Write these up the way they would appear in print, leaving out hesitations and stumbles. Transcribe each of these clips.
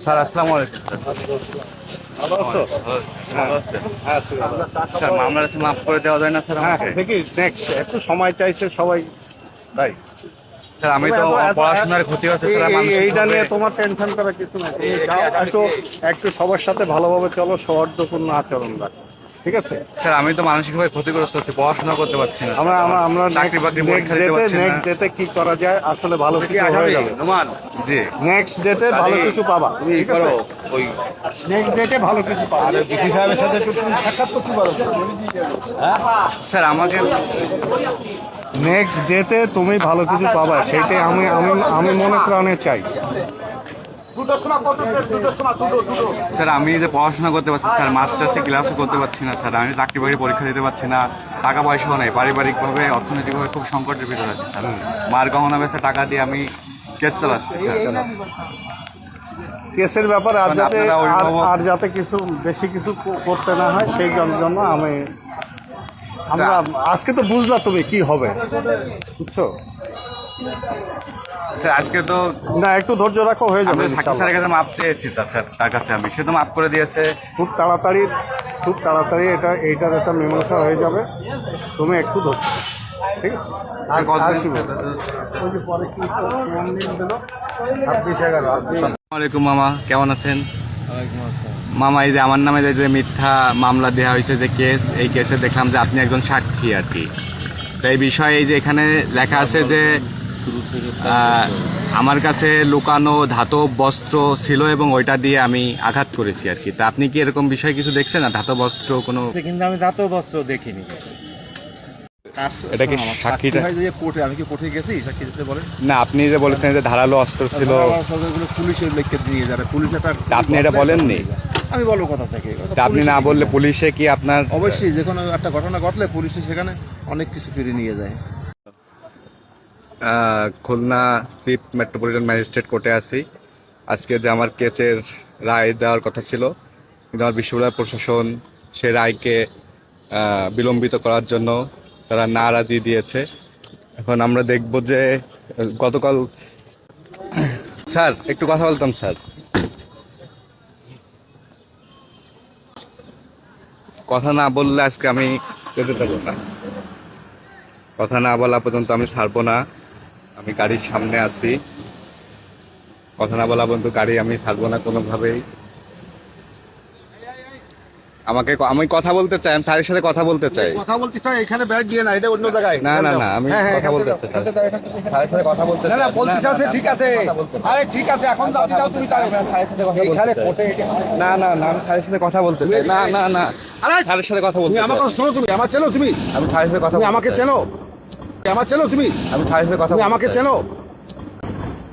Sir আসসালামু আলাইকুম। ভালো আছো? হ্যাঁ স্যার মামলার কাছে মাফ করে দেওয়া যায় না স্যার হ্যাঁ, আমাকে? দেখি নেক্সট একটু সময় চাইছে সবাই, তাই স্যার আমি তো পড়াশোনার ক্ষতি হচ্ছে স্যার, এইটা নিয়ে তোমার টেনশন করার কিছু নাই। তুমি যাও, একটু একটু সবার সাথে ভালোভাবে চলো, সৌহার্দ্যপূর্ণ আচরণ রাখো, ঠিক আছে? স্যার আমি তো মানসিকভাবে ক্ষতিগ্রস্ত হচ্ছি, পড়াশোনা করতে পারছি না আমরা আমরা আমরা চাকরি বাকরি পরীক্ষা দিতে পারছি না। নেক্সট ডেতে কি করা যায়, আসলে ভালো কিছু হয়ে যাবে। জি নেক্সট ডেতে ভালো কিছু পাবা, ঠিক আছে? ওই নেক্সট ডেতে ভালো কিছু পাবা। ডিসি সাহেবের সাথে একটু সাক্ষাৎ করতে পারো স্যার আমাকে। নেক্সট ডেতে তুমি ভালো কিছু পাবা, সেটাই আমি আমি আমি মনে প্রাণে চাই। স্যার আমি যে পড়াশোনা করতে পারছি স্যার, মাস্টার্সে ক্লাসও করতে পারছি না স্যার, আমি চাকরি বাকরি পরীক্ষা দিতে পারছি না, টাকা পয়সাও নেই, পারিবারিকভাবে অর্থনৈতিকভাবে খুব সংকটের ভিতরে আছি স্যার। মার গহনা বেচে টাকা দিয়ে আমি কেস চালাচ্ছি স্যার। কেসের ব্যাপার আর মানে যাতে আপনারা আর যাতে কিছু বেশি কিছু করতে না হয়, সেই জন্য আমরা আজকে তো বুঝলা তুমি কি হবে, বুঝছো? স্যার আজকে তো না, একটু ধৈর্য রাখো, হয়ে যাবে আমি সাকিব স্যারের কাছে মাপ চেয়েছি তার কাছে, আমি সে তো মাপ করে দিয়েছে। খুব তাড়াতাড়ি এইটার একটা মীমাংসা হয়ে যাবে, তুমি একটু ধৈর্য, ঠিক আছে? আর কি বলবো? ওই যে পরে কি দিল 26/11। আসসালামু আলাইকুম মামা, কেমন আছেন? মামা এই যে আমার নামে যে মিথ্যা মামলা দেওয়া হয়েছে যে কেস, এই কেসে দেখলাম যে আপনি একজন সাক্ষী আর কি। তো এই বিষয়ে এই যে এখানে লেখা আছে যে আমার কাছে লুকানো ধাতব বস্ত্র ছিল এবং ওইটা দিয়ে আমি আঘাত করেছি আর কি। তা আপনি কি এরকম বিষয় কিছু দেখছেন না, ধাতব বস্ত্র কোনো? কিন্তু আমি দাঁত বস্ত্র দেখিনি। এটা কি সাক্ষীটা? কোর্টে আমি কি কোর্টে গেছি সাক্ষী দিতে বলেন? না, আপনি যে বলেছেন যে ধারালো অস্ত্র ছিল, পুলিশের লেখকে নিয়ে যারা পুলিশ একটা, তা আপনি এটা বলেননি? আমি বলবো কথা থেকে, তা আপনি না বললে পুলিশে কি আপনার? অবশ্যই যে কোনো একটা ঘটনা ঘটলে পুলিশে সেখানে অনেক কিছু ফিরে নিয়ে যায়। খুলনা চিফ মেট্রোপলিটন ম্যাজিস্ট্রেট কোর্টে আছি। আজকে যে আমার কেসের রায় দেওয়ার কথা ছিল, কিন্তু আমার বিশ্ববিদ্যালয় প্রশাসন সে রায়কে বিলম্বিত করার জন্য তারা নারাজি দিয়েছে। এখন আমরা দেখব যে গতকাল স্যার একটু কথা বলতাম স্যার, কথা না বললে আজকে আমি যেতে দেবো না, কথা না বলা পর্যন্ত আমি ছাড়বো না। আমি গাড়ির সামনে আছি, কথা না বলা পর্যন্ত গাড়ি আমি ছাড়বো না কোনোভাবেই। আমি কথা বলতে চাই, আমি স্যারের সাথে কথা বলতে চাই। কথা বলতে চাই, এখানে ব্যাগ দিয়ে না, এটা অন্য জায়গায়। না না না, আমি কথা বলতে চাই, স্যারের সাথে কথা বলতে না চাই। না, বলতে চাচ্ছে, ঠিক আছে, আরে ঠিক আছে, এখন দাদি দাও তুমি তাই এখানে কোর্টে। না না না, আমি স্যারের সাথে কথা বলতে চাই। না না না, আরে স্যারের সাথে কথা বলতে তুমি আমার চাই। কথা শোনো, তুমি আমার চেনো, তুমি আমি স্যারের সাথে কথা তুমি বলতে আমাকে চাই। চেনো, আমার চেনো তুমি, আমি স্যারের সাথে কথা তুমি বলতে আমাকে চাই। চেনো,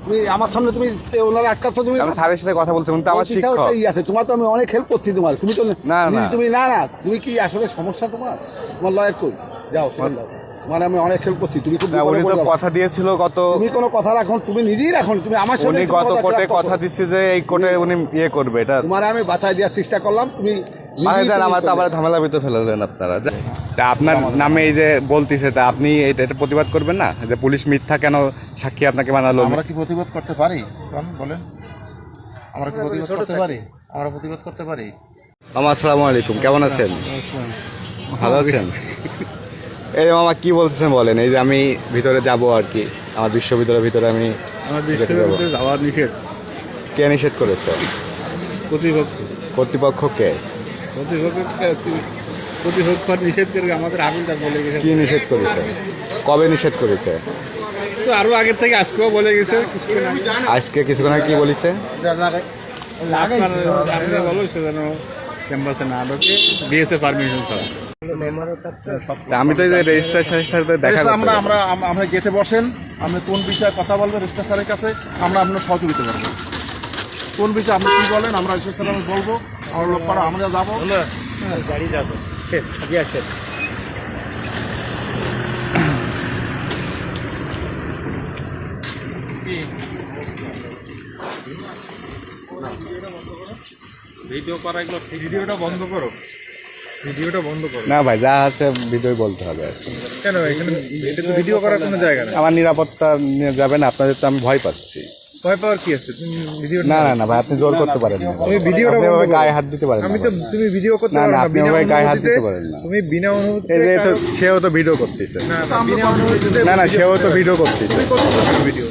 তুমি আমার সামনে তুমি ওনারা আটকাচ্ছ, তুমি আমি স্যারের সাথে কথা বলতে, উনি তো আমার শিক্ষক। আছে তোমার, তো আমি অনেক হেল্প করছি তোমার, তুমি তো না, না। তুমি না না, তুমি কি আসলে সমস্যা তোমার লয়ার কই? যাও তুমি যাও, তোমার আমি অনেক হেল্প করছি, তুমি খুব না, বিপদে উনি তো পড়ে যাবে। কথা দিয়েছিল গত, তুমি কোনো কথা রাখো, তুমি নিজেই রাখো, তুমি আমার সাথে উনি কোনো গত কথা কোর্টে রাখো। কথা দিচ্ছে যে এই কোর্টে উনি ইয়ে করবে, এটা তোমার আমি বাঁচাই দেওয়ার চেষ্টা করলাম, তুমি মানে নিজেই দেন তুমি আমার তো করবে। আবার ঝামেলা ভিতরে ফেলে দিলেন আপনারা। তা আপনার নামে এই যে বলতেছে, তা আপনি এটা প্রতিবাদ করবেন না যে পুলিশ মিথ্যা কেন সাক্ষী আপনাকে বানালো? আমরা কি প্রতিবাদ করতে পারি? বলেন, আমরা কি প্রতিবাদ করতে পারি? আমরা প্রতিবাদ করতে পারি? মামা আসসালামু আলাইকুম, কেমন আছেন? ভালো আছেন? এই মামা কি বলতেছেন বলেন, এই যে আমি ভিতরে যাব আর কি, আমার বিশ্ববিদ্যালয়ের ভিতরে আমি আমার বিশ্ববিদ্যালয়ে যাওয়ার নিষেধ। কে নিষেধ করেছে? কর্তৃপক্ষকে প্রতিপক্ষ নিষেধ করে আমাদের হাবিলদার বলে গেছে। কি নিষেধ করেছে? কবে নিষেধ করেছে? তো আরো আগের থেকে আজকেও বলে গেছে কিছুক্ষণ আগে। আজকে কিছুক্ষণ আগে কি বলেছে? আপনার বলো সে যেন ক্যাম্পাসে না ঢোকে, দিয়েছে পারমিশন ছাড়া। তা আমি তো এই যে রেজিস্ট্রারের সাথে দেখা করতে আমরা পারি। আমরা আমরা গেটে বসেন, আপনি কোন বিষয়ে কথা বলবেন রেজিস্ট্রার স্যারের কাছে, আমরা আপনার সহযোগিতা করবো। কোন বিষয়ে আপনি কি বলেন, আমরা রেজিস্ট্রার স্যার বলবো, আমরা লোক পাড়া আমরা যাবো। গাড়ি যাবো ভিডিওটা বন্ধ করো, ভিডিওটা বন্ধ করো। না ভাই, যা আছে ভিডিও বলতে হবে আর কি। কেন এখানে এটা তো ভিডিও করার কোনো জায়গা নেই। আমার নিরাপত্তা নিয়ে যাবেন, আপনাদের তো আমি ভয় পাচ্ছি। তো ভয় পাওয়ার কি আছে? তুমি ভিডিও না না না ভাই, আপনি জোর করতে পারেন না। তুমি ভিডিওটা আপনি বন্ধ এভাবে করো। গায়ে হাত দিতে পারেন না আমি তো ভাই। তুমি ভিডিও করতে না, পারো না, না, আপনি বিনা আমাকে গায়ে হাত অনুমতিতে। দিতে পারেন না। তুমি বিনা অনুমতিতে এই যে তো কারো- সেও তো ভিডিও করতেছে। না, না, বিনা অনুমতিতে না না, ভিডিও সেও করতে তো পারো। ভিডিও করতেছে। তুমি করতেছো কেন ভিডিও?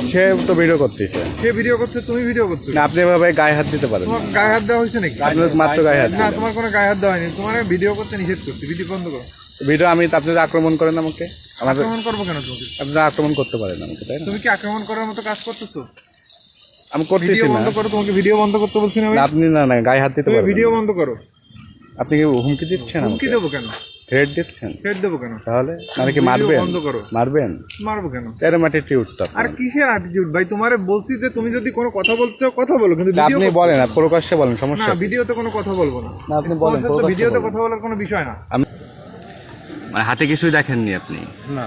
সেও তো ভিডিও করতেছে। কে ভিডিও করছে? তুমি ভিডিও করছো? না, আপনি এভাবে গায়ে হাত দিতে পারেন তোমার না। গায়ে হাত দেওয়া হয়েছে নাকি? আপনি তো মাত্র গায়ে হাত না, দিলেন। তোমার কোনো গায়ে হাত দেওয়া হয়নি। তোমার ভিডিও করতে নিষেধ করছি। ভিডিও বন্ধ করো। ভিডিও আমি আপনি যদি আক্রমণ করেন আমাকে, আমাদের আক্রমণ করবো কেন তোমাকে? আপনি আক্রমণ করতে পারেন আমাকে, তাই না? তুমি কি আক্রমণ করার মতো কাজ করতেছো? আমি করতেছি ভিডিও না। বন্ধ করো। তোমাকে ভিডিও বন্ধ করতে বলছি না আমি? না, আপনি না না গায়ে হাত দিতে তুমি পারেন ভিডিও না। বন্ধ করো। আপনি কি হুমকি দিচ্ছেন হুমকি আমাকে? দেবো কেন? থ্রেট দিচ্ছেন? ছেড়ে দেবো কেন? তাহলে মানে কি ভিডিও মারবেন? বন্ধ করো। মারবেন? মারবো কেন? এরম অ্যাটিটিউড তো আর কিসের অ্যাটিটিউড ভাই? তোমারে বলছি যে তুমি যদি কোনো কথা বলতে চাও কথা বলো, কিন্তু ভিডিও আপনি বলেন, আর প্রকাশ্যে বলেন, না, সমস্যা কি? ভিডিওতে কোনো কথা বলবো না। না, আপনি বলেন, তোমার সাথে প্রকাশ্যে ভিডিওতে বলেন। কথা বলার কোনো বিষয় না। মানে হাতে কিছুই দেখেননি আপনি? না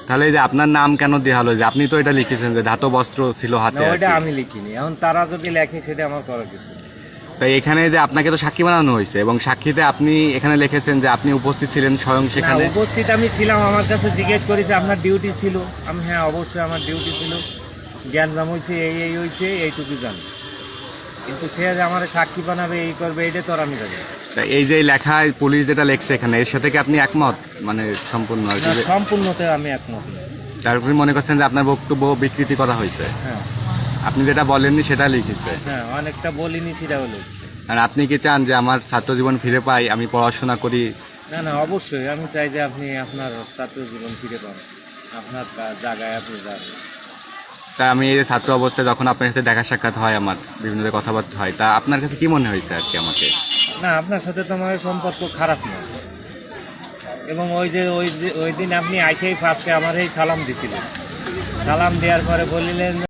তাহলে এই যে আপনার নাম কেন দেওয়া হলো? যে আপনি তো এটা লিখেছেন যে ধাতব অস্ত্র ছিল হাতে না, আর ওইটা কি। আমি লিখিনি। এখন তারা যদি লেখে সেটা আমার করার কিছু নেই। তাই এখানে যে আপনাকে তো সাক্ষী বানানো হয়েছে, এবং সাক্ষীতে আপনি এখানে লিখেছেন যে আপনি উপস্থিত ছিলেন স্বয়ং না, সেখানে। উপস্থিত আমি ছিলাম। আমার কাছে জিজ্ঞেস করেছে আপনার ডিউটি ছিল। আমি হ্যাঁ অবশ্যই আমার ডিউটি ছিল, জ্ঞানজাম হয়েছে, এই হয়েছে, এইটুকু জানি। কিন্তু সে যে আমার সাক্ষী বানাবে, এই করবে, এটা তো আর আমি জানি না। তা এই যে লেখায় পুলিশ যেটা লেখছে এখানে, এর সাথে কি আপনি একমত? মানে সম্পূর্ণ আর কি, না, যে- সম্পূর্ণতে আমি একমত না। তারপরে মনে করছেন যে আপনার বক্তব্য বিকৃতি করা হয়েছে, হ্যাঁ আপনি যেটা বলেননি সেটা লিখেছে। হ্যাঁ, অনেকটা বলিনি, সেটা হলো। আর আপনি কি চান যে আমার ছাত্র জীবন ফিরে পাই, আমি পড়াশোনা করি? না না, অবশ্যই আমি চাই যে আপনি আপনার ছাত্র জীবন ফিরে পান, আপনার জায়গায় আপনি যান। তা আমি এই যে ছাত্র অবস্থায় যখন আপনার সাথে দেখা সাক্ষাৎ হয়, আমার বিভিন্ন জায়গায় কথাবার্তা হয়, তা আপনার কাছে কি মনে হয়েছে আর কি আমাকে? না, আপনার সাথে তো আমার সম্পর্ক খারাপ না। এবং ওই দিন আপনি আইসেই ফার্স্টে আমার এই সালাম দিছিলেন। সালাম দেওয়ার পরে বলিলেন